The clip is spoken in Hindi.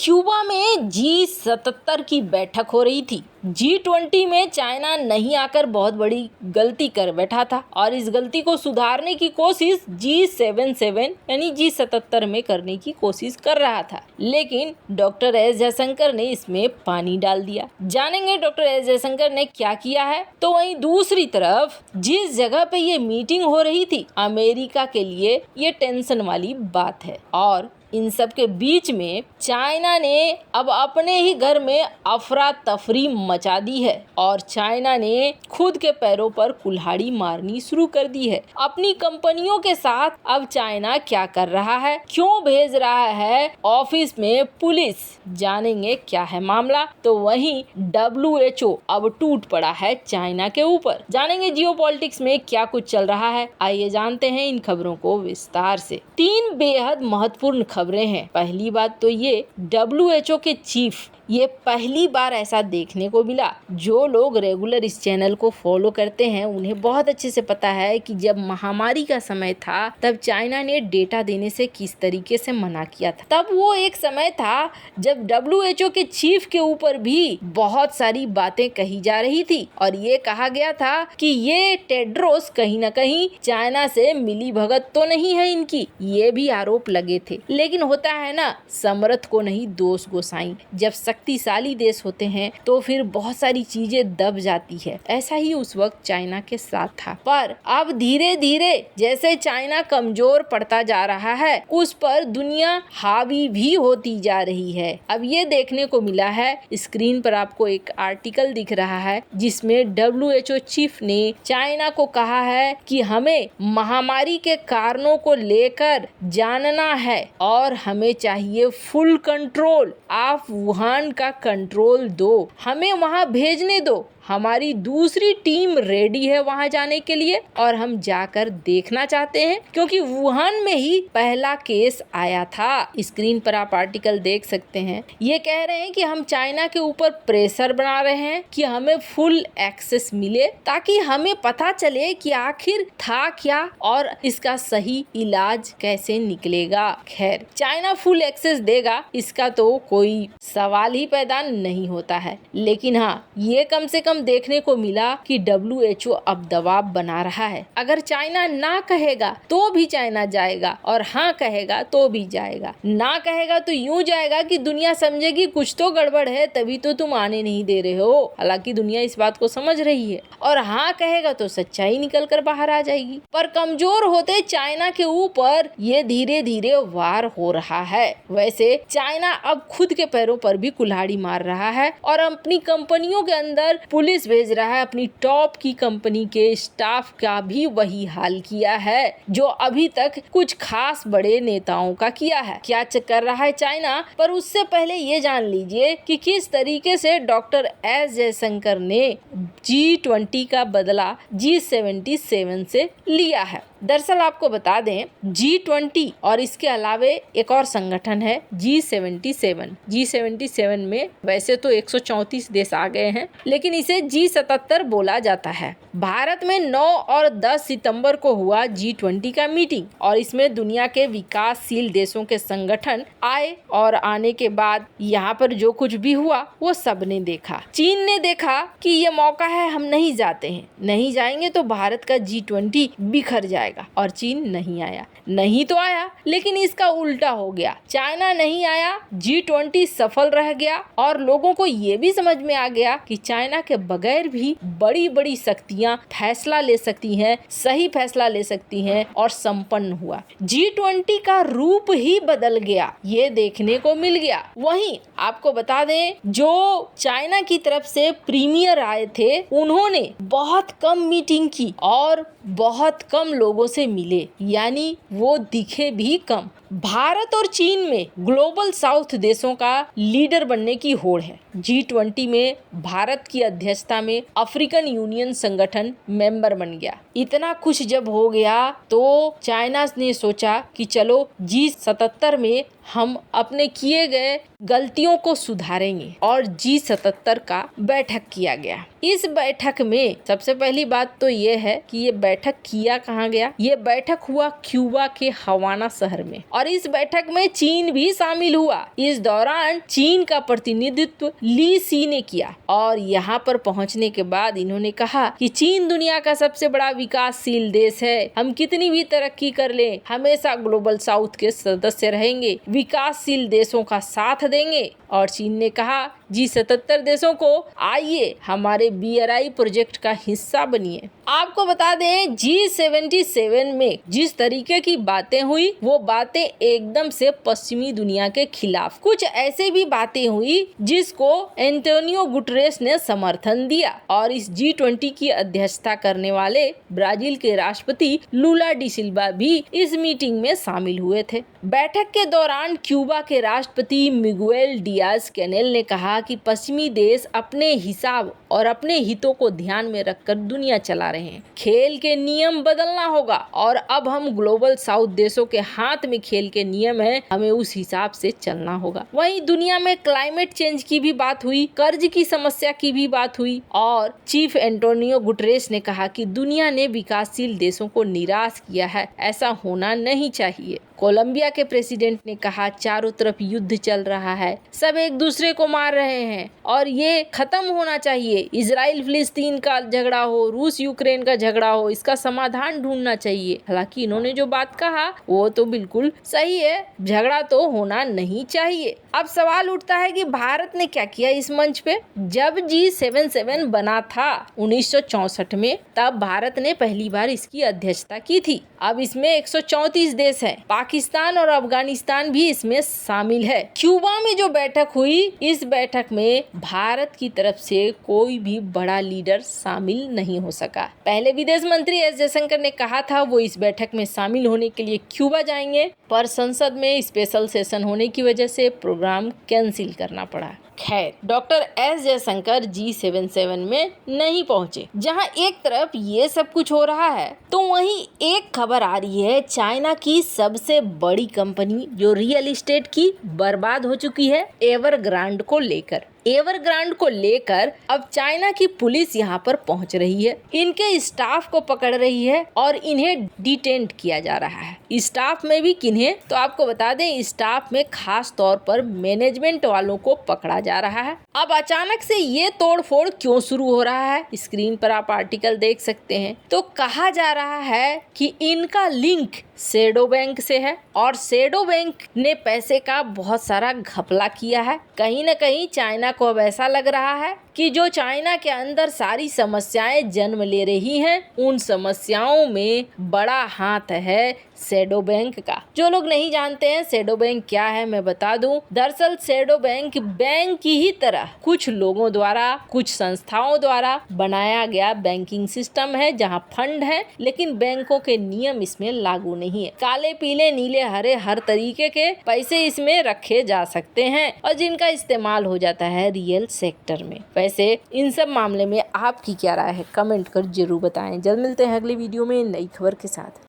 क्यूबा में G77 की बैठक हो रही थी। G20 में चाइना नहीं आकर बहुत बड़ी गलती कर बैठा था और इस गलती को सुधारने की कोशिश G77 यानी G77 में करने की कोशिश कर रहा था, लेकिन डॉक्टर एस जयशंकर ने इसमें पानी डाल दिया। जानेंगे डॉक्टर एस जयशंकर ने क्या किया है। तो वहीं दूसरी तरफ जिस जगह पे ये मीटिंग हो रही थी, अमेरिका के लिए ये टेंशन वाली बात है और इन सब के बीच में चाइना ने अब अपने ही घर में अफरा तफरी मचा दी है और चाइना ने खुद के पैरों पर कुल्हाड़ी मारनी शुरू कर दी है। अपनी कंपनियों के साथ अब चाइना क्या कर रहा है, क्यों भेज रहा है ऑफिस में पुलिस, जानेंगे क्या है मामला। तो वहीं WHO अब टूट पड़ा है चाइना के ऊपर। जानेंगे जियोपॉलिटिक्स में क्या कुछ चल रहा है, आइए जानते हैं इन खबरों को विस्तार से। 3 बेहद महत्वपूर्ण खबरें हैं। पहली बात तो ये WHO के चीफ, ये पहली बार ऐसा देखने को मिला। जो लोग रेगुलर इस चैनल को फॉलो करते हैं उन्हें बहुत अच्छे से पता है कि जब महामारी का समय था तब चाइना ने डेटा देने से किस तरीके से मना किया था। तब वो एक समय था जब WHO के चीफ के ऊपर भी बहुत सारी बातें कही जा रही थी और ये कहा गया था कि ये टेड्रोस कहीं ना कहीं चाइना से मिली भगत तो नहीं है इनकी, ये भी आरोप लगे थे। लेकिन होता है ना, समर्थ को नहीं दोष गोसाई। जब शक्तिशाली देश होते हैं तो फिर बहुत सारी चीजें दब जाती है। ऐसा ही उस वक्त चाइना के साथ था। पर अब धीरे धीरे जैसे चाइना कमजोर पड़ता जा रहा है, उस पर दुनिया हावी भी होती जा रही है। अब ये देखने को मिला है, स्क्रीन पर आपको एक आर्टिकल दिख रहा है जिसमें WHO चीफ ने चाइना को कहा है कि हमें महामारी के कारणों को लेकर जानना है और हमें चाहिए फुल कंट्रोल। आप वुहान का कंट्रोल दो, हमें वहां भेजने दो। हमारी दूसरी टीम रेडी है वहां जाने के लिए और हम जाकर देखना चाहते हैं, क्योंकि वुहान में ही पहला केस आया था। स्क्रीन पर आप आर्टिकल देख सकते हैं। ये कह रहे हैं कि हम चाइना के ऊपर प्रेशर बना रहे हैं कि हमें फुल एक्सेस मिले ताकि हमें पता चले कि आखिर था क्या और इसका सही इलाज कैसे निकलेगा। खैर, चाइना फुल एक्सेस देगा इसका तो कोई सवाल ही पैदा नहीं होता है, लेकिन हाँ, ये कम से कम देखने को मिला कि WHO अब दबाव बना रहा है। अगर चाइना ना कहेगा तो भी चाइना जाएगा और हाँ कहेगा तो भी जाएगा। ना कहेगा तो यूं जाएगा कि दुनिया समझेगी कुछ तो गड़बड़ है, तभी तो तुम आने नहीं दे रहे हो। हालांकि दुनिया इस बात को समझ रही है और हाँ कहेगा तो सच्चाई निकल कर बाहर आ जाएगी। पर कमजोर होते चाइना के ऊपर ये धीरे धीरे वार हो रहा है। वैसे चाइना अब खुद के पैरों पर भी कुल्हाड़ी मार रहा है और अपनी कंपनियों के अंदर पुलिस भेज रहा है। अपनी टॉप की कंपनी के स्टाफ का भी वही हाल किया है जो अभी तक कुछ खास बड़े नेताओं का किया है। क्या कर रहा है चाइना, पर उससे पहले ये जान लीजिए कि किस तरीके से डॉक्टर एस जयशंकर ने G20 का बदला G77 से लिया है। दरअसल आपको बता दें, G20 और इसके अलावे एक और संगठन है G77। G77 में वैसे तो 134 देश आ गए हैं, लेकिन इसे G77 बोला जाता है। भारत में 9 और 10 सितंबर को हुआ G20 का मीटिंग और इसमें दुनिया के विकासशील देशों के संगठन आए और आने के बाद यहाँ पर जो कुछ भी हुआ वो सबने देखा। चीन ने देखा कि ये मौका है, हम नहीं जाते हैं, नहीं जाएंगे तो भारत का G20 बिखर जाएगा और चीन नहीं आया। नहीं तो आया, लेकिन इसका उल्टा हो गया। चाइना नहीं आया, G20 सफल रह गया और लोगों को ये भी समझ में आ गया कि चाइना के बगैर भी बड़ी बड़ी शक्तियां फैसला ले सकती हैं, सही फैसला ले सकती हैं और संपन्न हुआ। G20 का रूप ही बदल गया, ये देखने को मिल गया। वहीं आपको बता दें, जो चाइना की तरफ से प्रीमियर आए थे उन्होंने बहुत कम मीटिंग की और बहुत कम लोगों से मिले, यानी वो दिखे भी कम। भारत और चीन में ग्लोबल साउथ देशों का लीडर बनने की होड़ है। G20 में भारत की अध्यक्षता में अफ्रीकन यूनियन संगठन मेंबर बन गया। इतना कुछ जब हो गया तो चाइना ने सोचा कि चलो G77 में हम अपने किए गए गलतियों को सुधारेंगे और G77 का बैठक किया गया। इस बैठक में सबसे पहली बात तो ये है कि ये बैठक किया कहाँ गया। ये बैठक हुआ क्यूबा के हवाना शहर में और और इस बैठक में चीन भी शामिल हुआ। इस दौरान चीन का प्रतिनिधित्व ली सी ने किया और यहाँ पर पहुँचने के बाद इन्होंने कहा कि चीन दुनिया का सबसे बड़ा विकासशील देश है। हम कितनी भी तरक्की कर लें, हमेशा ग्लोबल साउथ के सदस्य रहेंगे, विकासशील देशों का साथ देंगे। और चीन ने कहा G77 देशों को आइए हमारे BRI प्रोजेक्ट का हिस्सा बनिए। आपको बता दें G77 में जिस तरीके की बातें हुई वो बातें एकदम से पश्चिमी दुनिया के खिलाफ। कुछ ऐसे भी बातें हुई जिसको एंटोनियो गुटरेस ने समर्थन दिया और इस G20 की अध्यक्षता करने वाले ब्राजील के राष्ट्रपति लूला डी सिल्वा भी इस मीटिंग में शामिल हुए थे। बैठक के दौरान क्यूबा के राष्ट्रपति मिगुएल डियाज कैनेल ने कहा कि पश्चिमी देश अपने हिसाब और अपने हितों को ध्यान में रखकर दुनिया चला रहे हैं। खेल के नियम बदलना होगा और अब हम ग्लोबल साउथ देशों के हाथ में खेल के नियम हैं, हमें उस हिसाब से चलना होगा। वहीं दुनिया में क्लाइमेट चेंज की भी बात हुई, कर्ज की समस्या की भी बात हुई और चीफ एंटोनियो गुटरेस ने कहा कि दुनिया ने विकासशील देशों को निराश किया है, ऐसा होना नहीं चाहिए। कोलंबिया के प्रेसिडेंट ने कहा चारों तरफ युद्ध चल रहा है, सब एक दूसरे को मार रहे हैं और ये खत्म होना चाहिए। इजराइल फिलिस्तीन का झगड़ा हो, रूस यूक्रेन का झगड़ा हो, इसका समाधान ढूंढना चाहिए। हालांकि इन्होंने जो बात कहा वो तो बिल्कुल सही है, झगड़ा तो होना नहीं चाहिए। अब सवाल उठता है कि भारत ने क्या किया इस मंच पे। जब G77 बना था 1964 में, तब भारत ने पहली बार इसकी अध्यक्षता की थी। अब इसमें 134 देश हैं, पाकिस्तान और अफगानिस्तान भी इसमें शामिल है। क्यूबा में जो बैठक हुई, इस बैठक में भारत की तरफ से कोई भी बड़ा लीडर शामिल नहीं हो सका। पहले विदेश मंत्री एस जयशंकर ने कहा था वो इस बैठक में शामिल होने के लिए क्यूबा जाएंगे, पर संसद में स्पेशल सेशन होने की वजह से प्रोग्राम कैंसिल करना पड़ा। खैर, डॉक्टर एस जयशंकर G77 में नहीं पहुंचे। जहां एक तरफ ये सब कुछ हो रहा है तो वहीं एक खबर आ रही है चाइना की सबसे बड़ी कंपनी जो रियल एस्टेट की बर्बाद हो चुकी है, एवरग्रांड को लेकर। एवरग्रांड को लेकर अब चाइना की पुलिस यहाँ पर पहुँच रही है, इनके स्टाफ को पकड़ रही है और इन्हें डिटेंट किया जा रहा है। स्टाफ में भी किन्हें, तो आपको बता दें स्टाफ में खास तौर पर मैनेजमेंट वालों को पकड़ा जा रहा है। अब अचानक से ये तोड़फोड़ क्यों शुरू हो रहा है, स्क्रीन पर आप आर्टिकल देख सकते हैं। तो कहा जा रहा है कि इनका लिंक शैडो बैंक से है और शैडो बैंक ने पैसे का बहुत सारा घपला किया है। कहीं न कहीं चाइना को अब ऐसा लग रहा है कि जो चाइना के अंदर सारी समस्याएं जन्म ले रही हैं, उन समस्याओं में बड़ा हाथ है शैडो बैंक का। जो लोग नहीं जानते हैं शैडो बैंक क्या है, मैं बता दूं। दरअसल शैडो बैंक बैंक की ही तरह कुछ लोगों द्वारा, कुछ संस्थाओं द्वारा बनाया गया बैंकिंग सिस्टम है, जहां फंड है लेकिन बैंकों के नियम इसमें लागू नहीं है। काले, पीले, नीले, हरे हर तरीके के पैसे इसमें रखे जा सकते हैं और जिनका इस्तेमाल हो जाता है रियल सेक्टर में। वैसे इन सब मामले में आपकी क्या राय है, कमेंट कर जरूर बताएं। जल्द मिलते हैं अगली वीडियो में नई खबर के साथ।